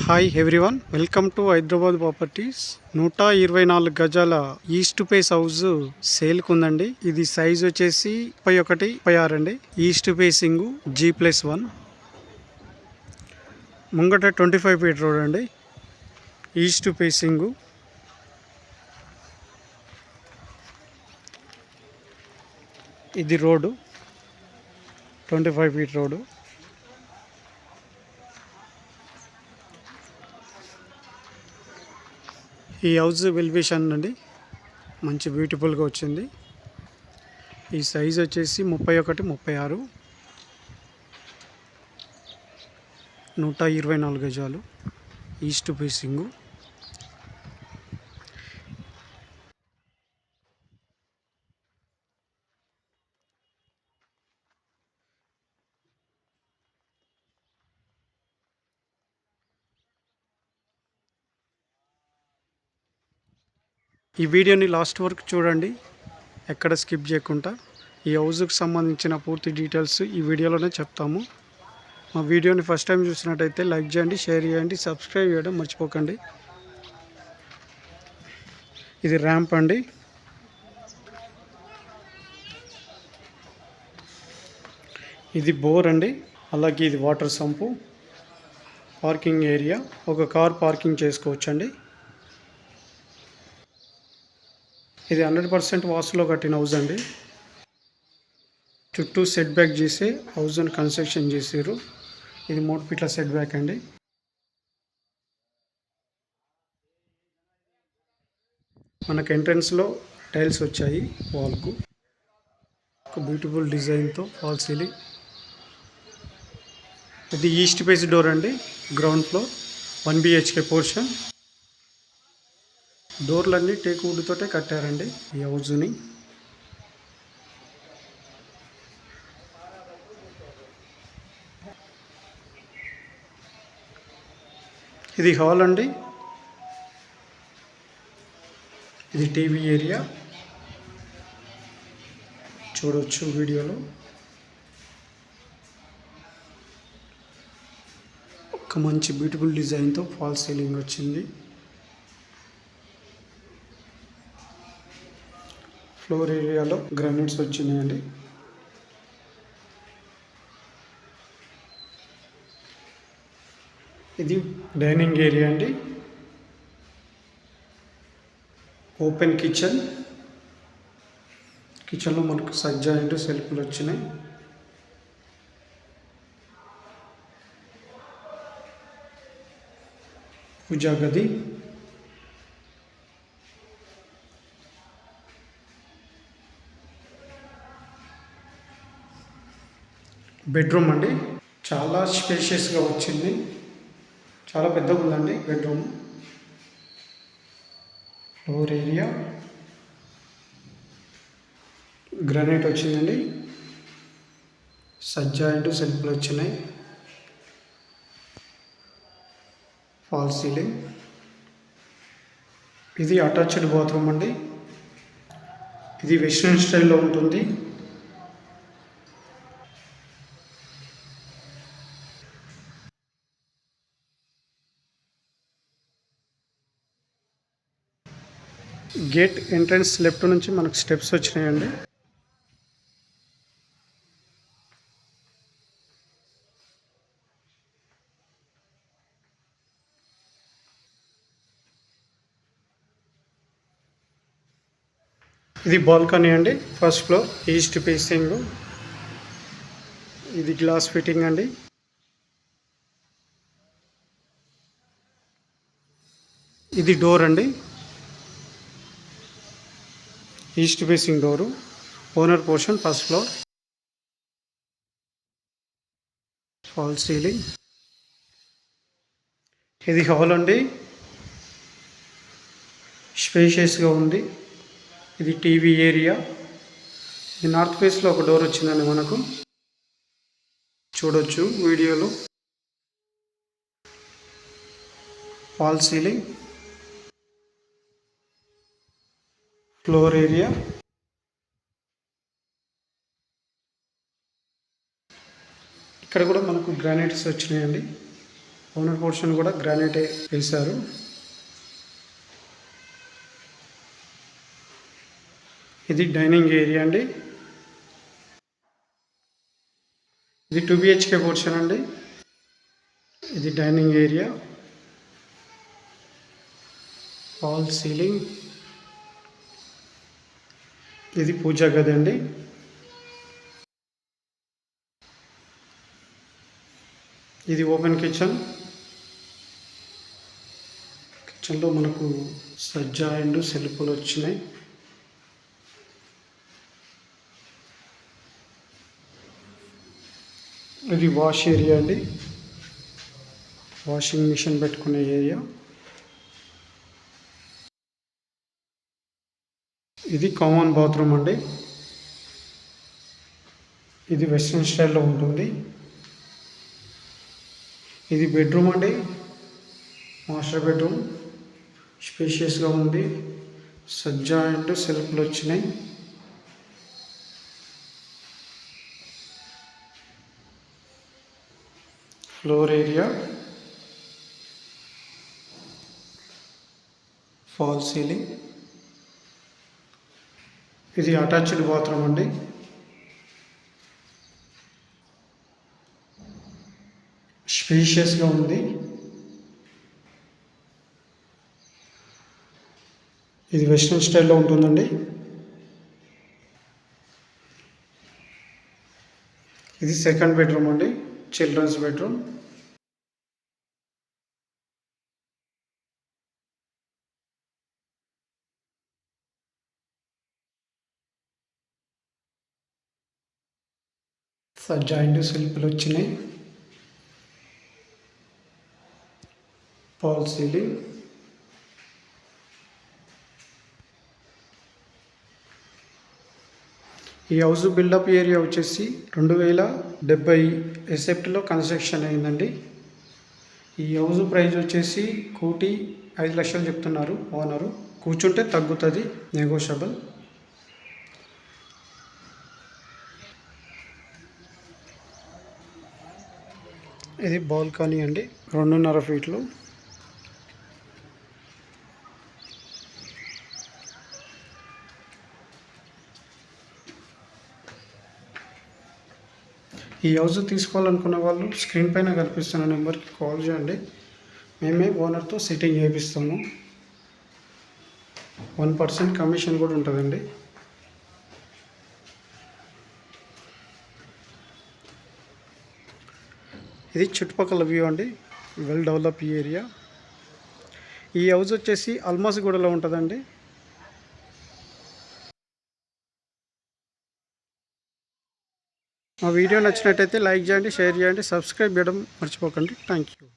Hi everyone, welcome to Hyderabad properties. 124 గజాల east face house సేల్కు ఉందండి. ఇది సైజ్ వచ్చేసి 31-36 అండి. ఈస్ట్ ఫేసింగ్ G+1, ముంగట 25 ఫీట్ రోడ్ అండి. ఈస్ట్ ఫేసింగ్ ఇది రోడ్డు, 25 ఫీట్ రోడ్డు. ఈ హౌస్ వెల్వేషన్ అండి, మంచి బ్యూటిఫుల్గా వచ్చింది. ఈ సైజ్ వచ్చేసి 31-36, 124 గజాలు ఈస్ట్ ఫేసింగ్. ఈ వీడియోని లాస్ట్ వరకు చూడండి, ఎక్కడ స్కిప్ చేయకుండా. ఈ హౌస్కి సంబంధించిన పూర్తి డీటెయిల్స్ ఈ వీడియోలోనే చెప్తాము. మా వీడియోని ఫస్ట్ టైం చూసినట్టయితే లైక్ చేయండి, షేర్ చేయండి, సబ్స్క్రైబ్ చేయడం మర్చిపోకండి. ఇది ర్యాంప్ అండి. ఇది బోర్ అండి. అలాగే ఇది వాటర్ సంపు. పార్కింగ్ ఏరియా, ఒక కార్ పార్కింగ్ చేసుకోవచ్చండి. ఇది 100% వాస్తులో కట్టిన హౌస్ అండి. చుట్టూ సెట్ బ్యాక్ చేసి హౌస్ అని కన్స్ట్రక్షన్ చేసారు. ఇది 3 ఫీట్ల సెట్ బ్యాక్ అండి. మనకు ఎంట్రన్స్లో టైల్స్ వచ్చాయి వాల్కు. ఒక బ్యూటిఫుల్ డిజైన్తో ఫాల్ సీలింగ్. ఇది ఈస్ట్ ఫేస్ డోర్ అండి. Ground floor 1 BHK portion. డోర్లన్నీ టేక్ వుడ్ తోటే కట్టారండి ఈ హౌస్ని. ఇది హాల్ అండి. ఇది టీవీ ఏరియా, చూడవచ్చు వీడియోలో. ఒక మంచి బ్యూటిఫుల్ డిజైన్తో ఫాల్ సీలింగ్ వచ్చింది. ఫ్లోర్ ఏరియాలో గ్రానైట్స్ వచ్చినాయండి. ఇది డైనింగ్ ఏరియా అండి. Open kitchen. కిచెన్లో మనకు సజ్జా అండ్ సెల్ఫ్లు వచ్చినాయి. పూజా గది. బెడ్రూమ్ అండి. చాలా స్పేషియస్గా వచ్చింది, చాలా పెద్దగా ఉందండి బెడ్రూమ్. ఫ్లోర్ ఏరియా గ్రానైట్ వచ్చిందండి. సజ్జా అండ్ సెల్ఫ్లు వచ్చినాయి. Fall ceiling. ఇది అటాచ్డ్ బాత్రూమ్ అండి. ఇది వెస్ట్రన్ స్టైల్లో ఉంటుంది. గేట్ ఎంట్రన్స్ లెఫ్ట్ నుంచి మనకు స్టెప్స్ వచ్చినాయండి. ఇది బాల్కనీ అండి. First floor east facing. ఇది గ్లాస్ ఫిట్టింగ్ అండి. ఇది డోర్ అండి, east facing door. Owner portion first floor. Fall ceiling. ఇది హాల్ అండి, స్పేషియస్గా ఉంది. ఇది టీవీ ఏరియా. ఇది నార్త్ ఫేస్లో ఒక డోర్ వచ్చిందండి మనకు, చూడొచ్చు వీడియోలో. Fall ceiling. Floor area. ఇక్కడ కూడా మనకు గ్రానైట్స్ వచ్చినాయండి. ఓనర్ పోర్షన్ కూడా గ్రానైటే వేశారు. ఇది డైనింగ్ ఏరియా అండి. ఇది 2 BHK పోర్షన్ అండి. ఇది డైనింగ్ ఏరియా, ఫాల్ సీలింగ్. ఇది పూజా గది అండి. ఇది ఓపెన్ కిచెన్. కిచెన్లో మనకు సజ్జా అండ్ సెల్ఫ్లు వచ్చినాయి. ఇది వాష్ ఏరియా అండి, వాషింగ్ మిషన్ పెట్టుకునే ఏరియా. ఇది కామన్ బాత్రూమ్ అండి. ఇది వెస్ట్రన్ స్టైల్లో ఉంటుంది. ఇది బెడ్రూమ్ అండి, మాస్టర్ బెడ్రూమ్. స్పేషియస్గా ఉంది. సజ్జా అండ్ సెల్ఫ్లు వచ్చినాయి. Floor area, fall ceiling. ఇది అటాచ్డ్ బాత్రూమ్ అండి. స్పేషియస్గా ఉంది. ఇది వెస్ట్రన్ స్టైల్లో ఉంటుందండి. ఇది సెకండ్ బెడ్రూమ్ అండి, చిల్డ్రన్స్ బెడ్రూమ్. జాయింట్ సెల్ఫ్లు వచ్చినాయి. Fall ceiling. ఈ హౌస్ బిల్డప్ ఏరియా వచ్చేసి 2070 ఎసెప్ట్లో కన్స్ట్రక్షన్ అయిందండి. ఈ హౌస్ ప్రైస్ వచ్చేసి 1,05,00,000 చెప్తున్నారు ఓనరు. కూర్చుంటే తగ్గుతుంది, నెగోషియబుల్. ఇది బాల్కనీ అండి, 2.5 ఫీట్లు. ఈ హౌస్ తీసుకోవాలనుకున్న వాళ్ళు స్క్రీన్ పైన కనిపిస్తున్న నెంబర్కి కాల్ చేయండి. మేమే ఓనర్తో సెట్టింగ్ చేపిస్తాము. 1% కమిషన్ కూడా ఉంటుందండి. ఇది చుట్టుపక్కల వ్యూ అండి, వెల్ డెవలప్ ఏరియా. ఈ హౌస్ వచ్చేసి అల్మాస్గూడలో ఉంటుందండి. మా వీడియో నచ్చినట్టయితే లైక్ చేయండి, షేర్ చేయండి, సబ్స్క్రైబ్ చేయడం మర్చిపోకండి. Thank you.